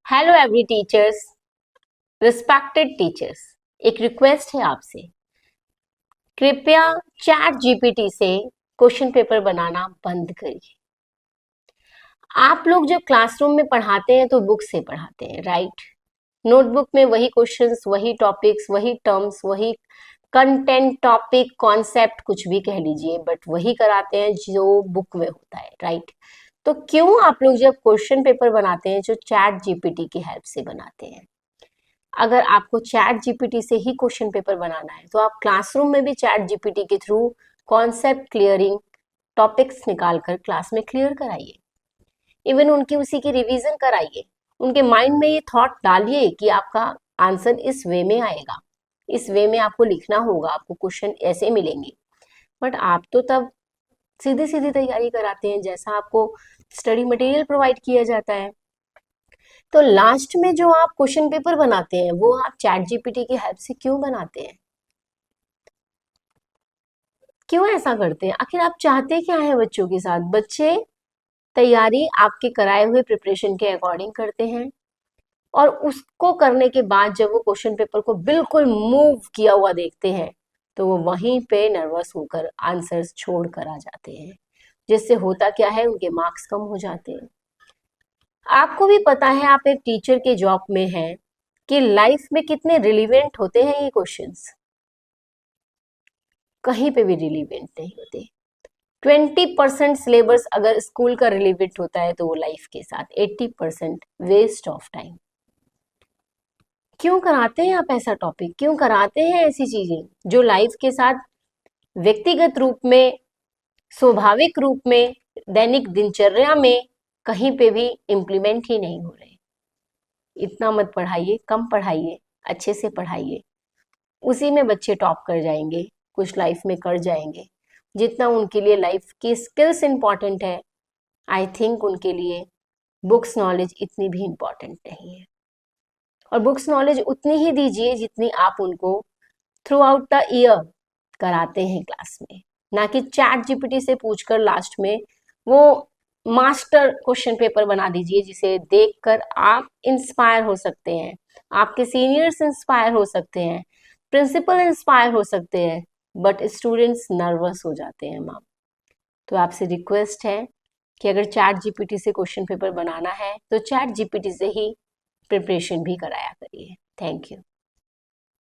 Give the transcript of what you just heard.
Hello every teachers, respected teachers. एक request है आपसे, कृपया चैट जीपीटी से क्वेश्चन पेपर बनाना बंद करिए। आप लोग जब क्लासरूम में पढ़ाते हैं तो बुक से पढ़ाते हैं, राइट? नोटबुक में वही क्वेश्चंस, वही टॉपिक्स, वही टर्म्स, वही कंटेंट, टॉपिक, कॉन्सेप्ट, कुछ भी कह लीजिए, बट वही कराते हैं जो बुक में होता है, राइट? तो क्यों आप लोग जब क्वेश्चन पेपर बनाते हैं जो चैट जीपीटी की हेल्प से बनाते हैं? अगर आपको चैट जीपीटी से ही क्वेश्चन पेपर बनाना है तो आप क्लासरूम में भी चैट जीपीटी के थ्रू कॉन्सेप्ट क्लियरिंग टॉपिक्स निकाल कर क्लास में क्लियर कराइए। इवन उनकी उसी की रिवीजन कराइए। उनके माइंड में ये थॉट डालिए कि आपका आंसर इस वे में आएगा, इस वे में आपको लिखना होगा, आपको क्वेश्चन ऐसे मिलेंगे। बट आप तो तब सीधी सीधी तैयारी कराते हैं जैसा आपको स्टडी मटेरियल प्रोवाइड किया जाता है। तो लास्ट में जो आप क्वेश्चन पेपर बनाते हैं वो आप चैट जीपीटी की हेल्प से क्यों बनाते हैं? क्यों ऐसा करते हैं? आखिर आप चाहते क्या हैं बच्चों के साथ? बच्चे तैयारी आपके कराए हुए प्रिपरेशन के अकॉर्डिंग करते हैं और उसको करने के बाद जब वो क्वेश्चन पेपर को बिल्कुल मूव किया हुआ देखते हैं तो वो वहीं पे नर्वस होकर आंसर्स छोड़ कर आ जाते हैं, जिससे होता क्या है, उनके मार्क्स कम हो जाते हैं। आपको भी पता है, आप एक टीचर के जॉब में हैं, कि लाइफ में कितने रिलीवेंट होते हैं ये क्वेश्चंस। कहीं पे भी रिलीवेंट नहीं होते। 20% सिलेबस अगर स्कूल का रिलेवेंट होता है तो वो लाइफ के साथ 80% वेस्ट ऑफ टाइम। क्यों कराते हैं आप ऐसा टॉपिक? क्यों कराते हैं ऐसी चीजें जो लाइफ के साथ व्यक्तिगत रूप में, स्वाभाविक रूप में, दैनिक दिनचर्या में कहीं पे भी इम्प्लीमेंट ही नहीं हो रहे? इतना मत पढ़ाइए, कम पढ़ाइए, अच्छे से पढ़ाइए। उसी में बच्चे टॉप कर जाएंगे, कुछ लाइफ में कर जाएंगे। जितना उनके लिए लाइफ की स्किल्स इंपॉर्टेंट है, आई थिंक उनके लिए बुक्स नॉलेज इतनी भी इम्पॉर्टेंट नहीं है। और बुक्स नॉलेज उतनी ही दीजिए जितनी आप उनको थ्रू आउट द ईयर कराते हैं क्लास में, ना कि चैट जीपीटी से पूछकर लास्ट में वो मास्टर क्वेश्चन पेपर बना दीजिए जिसे देखकर आप इंस्पायर हो सकते हैं, आपके सीनियर्स इंस्पायर हो सकते हैं, प्रिंसिपल इंस्पायर हो सकते हैं, बट स्टूडेंट्स नर्वस हो जाते हैं मैम। तो आपसे रिक्वेस्ट है कि अगर चैट जीपीटी से क्वेश्चन पेपर बनाना है तो चैट जीपीटी से ही प्रिपरेशन भी कराया करिए। Thank you.